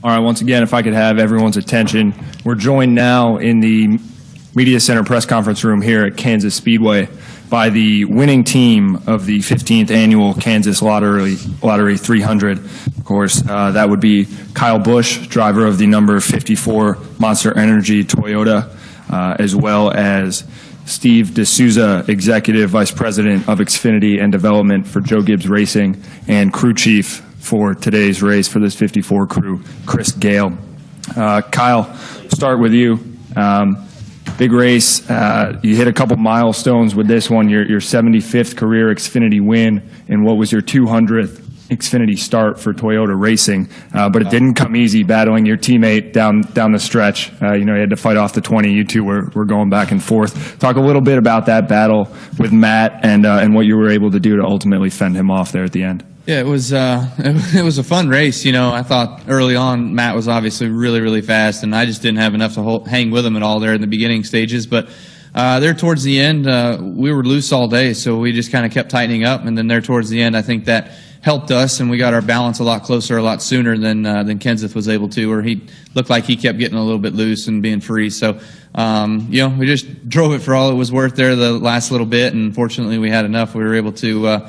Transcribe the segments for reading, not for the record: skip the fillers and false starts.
All right, once again, if I could have everyone's attention, we're joined now in the Media Center press conference room here at Kansas Speedway by the winning team of the 15th annual Kansas Lottery 300. Of course, that would be Kyle Busch, driver of the number 54 Monster Energy Toyota, as well as Steve D'Souza, Executive Vice President of Xfinity and Development for Joe Gibbs Racing, and crew chief for today's race for this 54 crew, Chris Gale. Kyle, start with you. Big race. You hit a couple milestones with this one, your 75th career Xfinity win, and what was your 200th Xfinity start for Toyota Racing. But it didn't come easy battling your teammate down the stretch. You had to fight off the 20. You two were going back and forth. Talk a little bit about that battle with Matt and what you were able to do to ultimately fend him off there at the end. Yeah, it was a fun race. I thought early on Matt was obviously really, really fast, and I just didn't have enough to hang with him at all there in the beginning stages. But there towards the end, we were loose all day, so we just kind of kept tightening up. And then there towards the end, I think that helped us, and we got our balance a lot closer, a lot sooner than Kenseth was able to, or he looked like he kept getting a little bit loose and being free. So, we just drove it for all it was worth there the last little bit, and fortunately we had enough. We were able to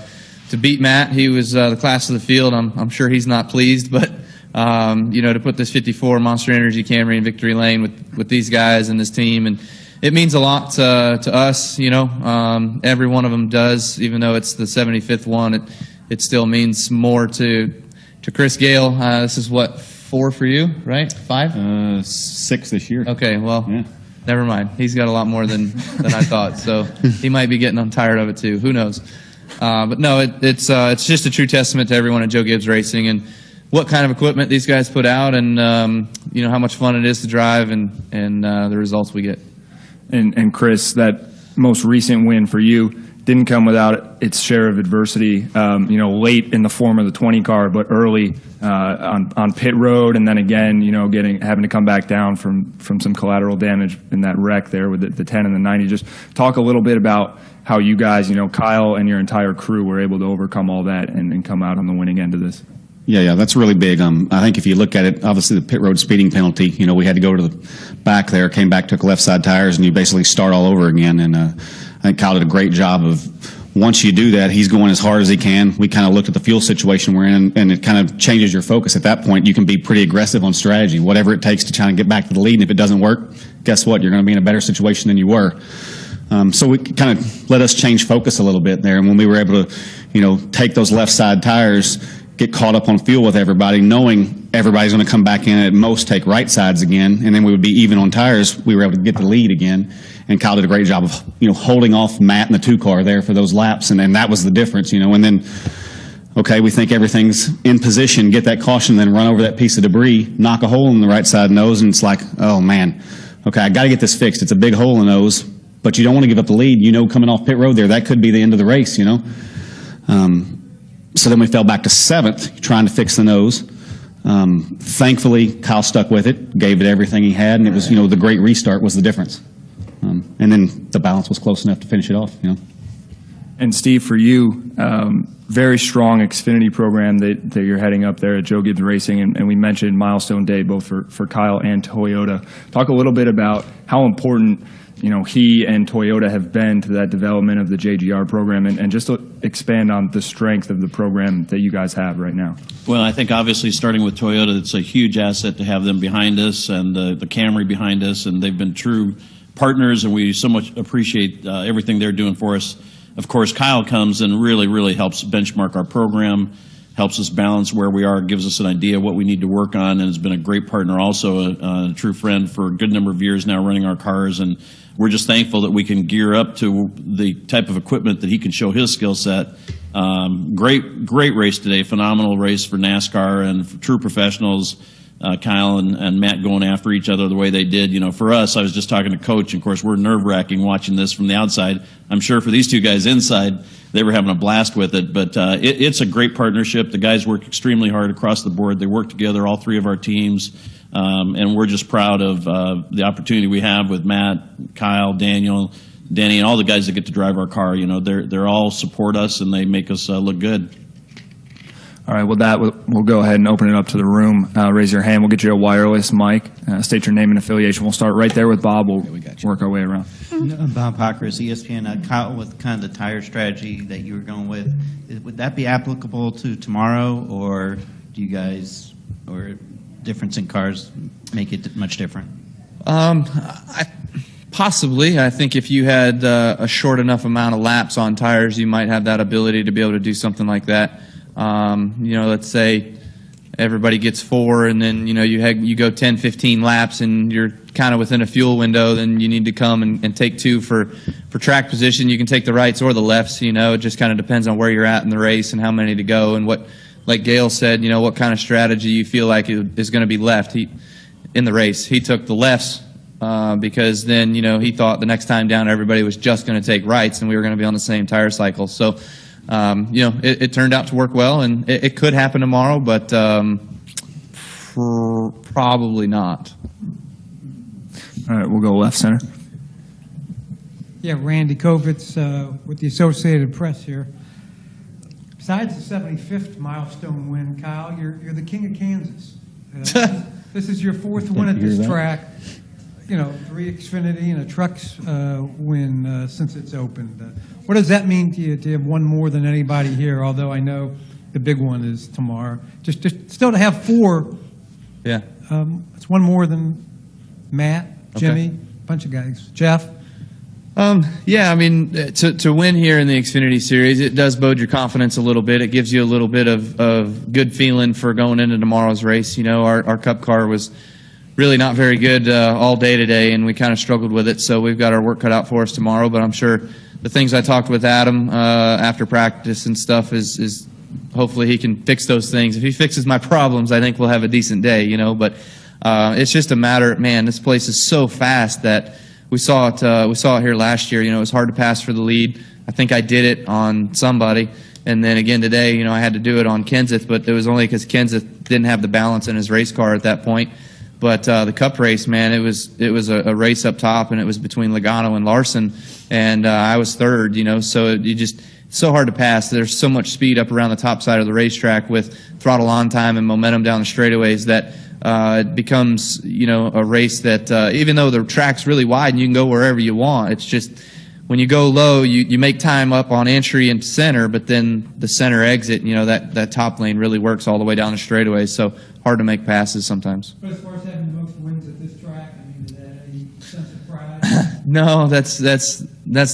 beat Matt. He was the class of the field. I'm sure he's not pleased, but to put this 54 Monster Energy Camry in victory lane with these guys and this team, and it means a lot to us. Every one of them does, even though it's the 75th one. It still means more to Chris Gale. This is what, 4 for you, right? 5? 6 this year. Okay, well, yeah. Never mind. He's got a lot more than I thought, so he might be getting tired of it too. Who knows? But no, it's just a true testament to everyone at Joe Gibbs Racing and what kind of equipment these guys put out, and how much fun it is to drive, and the results we get. And Chris, that most recent win for you didn't come without its share of adversity. Late in the form of the 20 car, but early on pit road, and then again, having to come back down from some collateral damage in that wreck there with the 10 and the 90. Just talk a little bit about how you guys, Kyle and your entire crew, were able to overcome all that and come out on the winning end of this. Yeah, that's really big. I think if you look at it, obviously the pit road speeding penalty, we had to go to the back there, came back, took left side tires, and you basically start all over again. And I think Kyle did a great job of, once you do that, he's going as hard as he can. We kind of looked at the fuel situation we're in, and it kind of changes your focus. At that point, you can be pretty aggressive on strategy, whatever it takes to try and get back to the lead. And if it doesn't work, guess what? You're going to be in a better situation than you were. So we kind of let us change focus a little bit there. And when we were able to, take those left side tires, get caught up on fuel with everybody, knowing everybody's going to come back in and at most take right sides again, and then we would be even on tires, we were able to get the lead again. And Kyle did a great job of, holding off Matt in the 2 car there for those laps, and that was the difference, and then, okay, we think everything's in position, get that caution, then run over that piece of debris, knock a hole in the right side nose, and it's like, oh man, okay, I got to get this fixed. It's a big hole in the nose, but you don't want to give up the lead, coming off pit road there, that could be the end of the race, So then we fell back to 7th, trying to fix the nose. Thankfully, Kyle stuck with it, gave it everything he had, and it was, the great restart was the difference. And then the balance was close enough to finish it off, And Steve, for you, very strong Xfinity program that you're heading up there at Joe Gibbs Racing, and we mentioned Milestone Day both for Kyle and Toyota. Talk a little bit about how important he and Toyota have been to that development of the JGR program, and just to expand on the strength of the program that you guys have right now. Well, I think obviously starting with Toyota, it's a huge asset to have them behind us and the Camry behind us, and they've been true partners, and we so much appreciate everything they're doing for us. Of course, Kyle comes and really, really helps benchmark our program, helps us balance where we are, gives us an idea of what we need to work on, and has been a great partner, also a true friend for a good number of years now running our cars. And we're just thankful that we can gear up to the type of equipment that he can show his skill set. Great race today, phenomenal race for NASCAR and for true professionals. Kyle and Matt going after each other the way they did. For us, I was just talking to Coach, and of course we're nerve-wracking watching this from the outside. I'm sure for these two guys inside, they were having a blast with it, but it's a great partnership. The guys work extremely hard across the board. They work together, all 3 of our teams, and we're just proud of the opportunity we have with Matt, Kyle, Danny, and all the guys that get to drive our car. They're all support us, and they make us look good. All right, with that, we'll go ahead and open it up to the room. Raise your hand. We'll get you a wireless mic. State your name and affiliation. We'll start right there with Bob. We'll work our way around. Bob Hockers, ESPN. Kyle, with kind of the tire strategy that you were going with, would that be applicable to tomorrow, or do you guys, or difference in cars make it much different? Possibly. I think if you had a short enough amount of laps on tires, you might have that ability to be able to do something like that. Let's say everybody gets 4 and then, you go 10, 15 laps and you're kind of within a fuel window, then you need to come and take 2 for track position. You can take the rights or the lefts, it just kind of depends on where you're at in the race and how many to go and what, like Gale said, what kind of strategy you feel like is going to be left in the race. He took the lefts because then, he thought the next time down everybody was just going to take rights and we were going to be on the same tire cycle. So, it turned out to work well, and it could happen tomorrow, but probably not. All right, we'll go left center. Yeah, Randy Kovitz with the Associated Press here. Besides the 75th milestone win, Kyle, you're the king of Kansas. This is your 4th win at this track. 3 Xfinity and a Trucks win since it's opened. What does that mean to you to have one more than anybody here? Although I know the big one is tomorrow. Just still to have 4. Yeah. It's one more than Matt, Jimmy, a bunch of guys. Jeff. To win here in the Xfinity Series, it does bode your confidence a little bit. It gives you a little bit of good feeling for going into tomorrow's race. Our Cup car was really not very good all day today, and we kind of struggled with it. So we've got our work cut out for us tomorrow. But I'm sure the things I talked with Adam after practice and stuff is hopefully he can fix those things. If he fixes my problems, I think we'll have a decent day. But it's just a matter. Man, this place is so fast that we saw it. We saw it here last year. It was hard to pass for the lead. I think I did it on somebody. And then again today, I had to do it on Kenseth, but it was only because Kenseth didn't have the balance in his race car at that point. But the Cup race, man, it was a race up top, and it was between Logano and Larson, and I was third. So it's so hard to pass. There's so much speed up around the top side of the racetrack with throttle on time and momentum down the straightaways that it becomes a race that even though the track's really wide and you can go wherever you want, it's just when you go low, you make time up on entry and center, but then the center exit, that top lane really works all the way down the straightaway. So hard to make passes sometimes. But as far as having the most wins at this track, is that any sense of pride? No, that's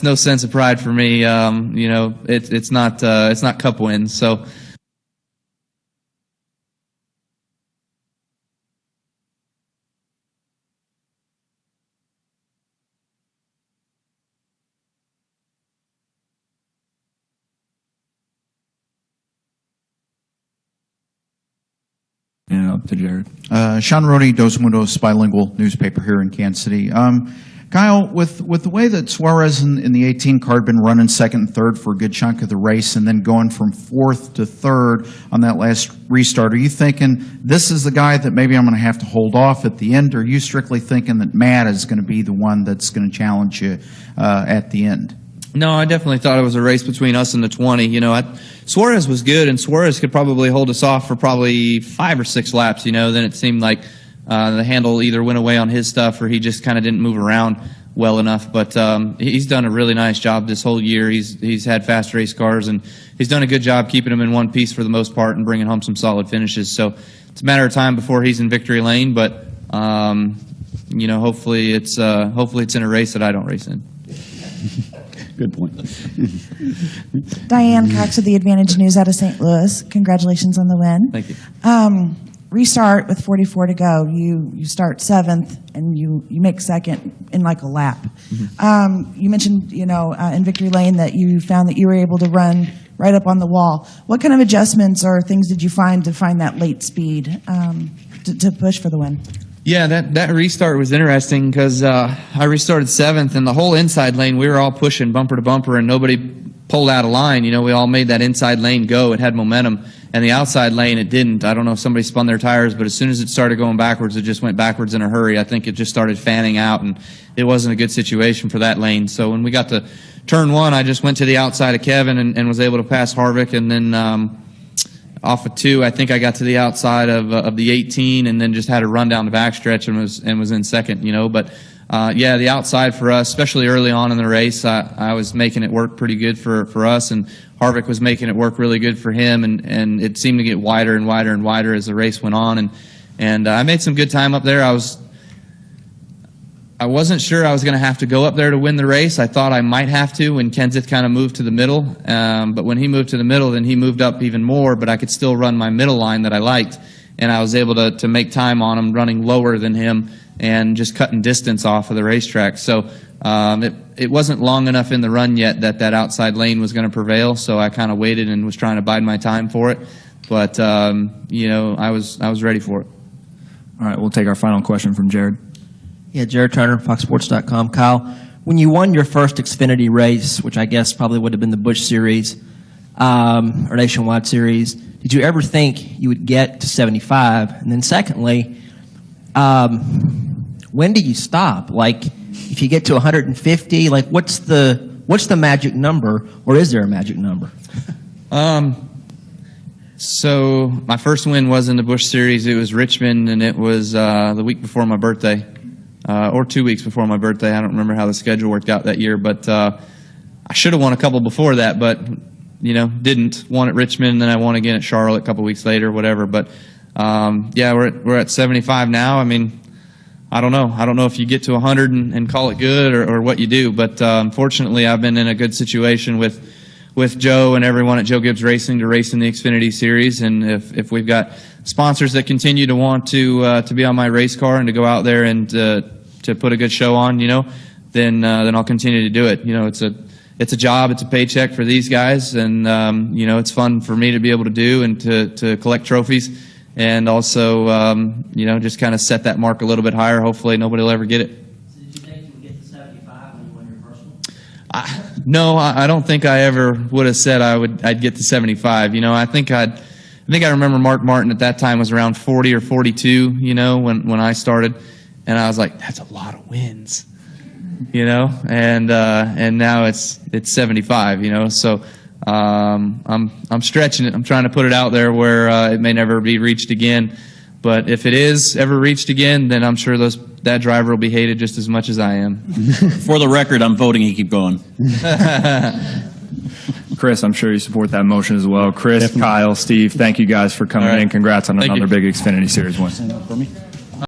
no sense of pride for me. It's not Cup wins. So. And up to Jared. Sean Roney, Dos Mundos bilingual newspaper here in Kansas City. Kyle, with the way that Suarez in the 18 car had been running second and third for a good chunk of the race and then going from 4th to 3rd on that last restart, are you thinking this is the guy that maybe I'm going to have to hold off at the end, or are you strictly thinking that Matt is going to be the one that's going to challenge you at the end? No, I definitely thought it was a race between us and the 20. Suarez was good, and Suarez could probably hold us off for probably 5 or 6 laps. Then it seemed like the handle either went away on his stuff or he just kind of didn't move around well enough. But he's done a really nice job this whole year. He's had fast race cars, and he's done a good job keeping them in one piece for the most part and bringing home some solid finishes. So it's a matter of time before he's in victory lane. But hopefully it's in a race that I don't race in. Good point. Diane Cox of the Advantage News out of St. Louis. Congratulations on the win. Thank you. Restart with 44 to go. You start 7th and you make 2nd in like a lap. Mm-hmm. You mentioned in victory lane that you found that you were able to run right up on the wall. What kind of adjustments or things did you find to find that late speed to push for the win? Yeah, that restart was interesting because I restarted 7th, and the whole inside lane, we were all pushing bumper to bumper, and nobody pulled out of line. We all made that inside lane go. It had momentum, and the outside lane, it didn't. I don't know if somebody spun their tires, but as soon as it started going backwards, it just went backwards in a hurry. I think it just started fanning out, and it wasn't a good situation for that lane. So when we got to turn 1, I just went to the outside of Kevin and was able to pass Harvick, and then off of 2, I think I got to the outside of the 18, and then just had a run down the backstretch and was in second. But yeah, the outside for us, especially early on in the race, I was making it work pretty good for us, and Harvick was making it work really good for him, and it seemed to get wider and wider and wider as the race went on, and I made some good time up there. I wasn't sure I was going to have to go up there to win the race. I thought I might have to when Kenseth kind of moved to the middle. But when he moved to the middle, then he moved up even more, but I could still run my middle line that I liked, and I was able to make time on him, running lower than him and just cutting distance off of the racetrack. So it wasn't long enough in the run yet that outside lane was going to prevail, so I kind of waited and was trying to bide my time for it. But, I was ready for it. All right, we'll take our final question from Jared. Yeah, Jared Turner, FoxSports.com. Kyle, when you won your first Xfinity race, which I guess probably would have been the Busch Series or Nationwide Series, did you ever think you would get to 75? And then secondly, when do you stop? Like, if you get to 150, like what's the magic number, or is there a magic number? So my first win was in the Busch Series. It was Richmond, and it was the week before my birthday. Or 2 weeks before my birthday. I don't remember how the schedule worked out that year, but I should have won a couple before that, but didn't. Won at Richmond, and then I won again at Charlotte a couple weeks later, whatever. But yeah, we're at 75 now. I mean, I don't know. I don't know if you get to 100 and call it good or what you do, but unfortunately, I've been in a good situation with Joe and everyone at Joe Gibbs Racing to race in the Xfinity Series, and if we've got sponsors that continue to want to be on my race car and to go out there and to put a good show on, then I'll continue to do it. It's a job, it's a paycheck for these guys, and it's fun for me to be able to do and to collect trophies, and also just kind of set that mark a little bit higher. Hopefully nobody will ever get it. So did you think you would get to 75 when you won your first one? No, I don't think I ever would have said I'd get to 75. I think I remember Mark Martin at that time was around 40 or 42, when I started, and I was like, that's a lot of wins, and now it's 75, so I'm stretching it. I'm trying to put it out there where it may never be reached again, but if it is ever reached again, then I'm sure that driver will be hated just as much as I am. For the record, I'm voting he keep going. Chris, I'm sure you support that motion as well. Chris, Kyle, Steve, thank you guys for coming in. Congrats on another big Xfinity Series win. Stand up for me.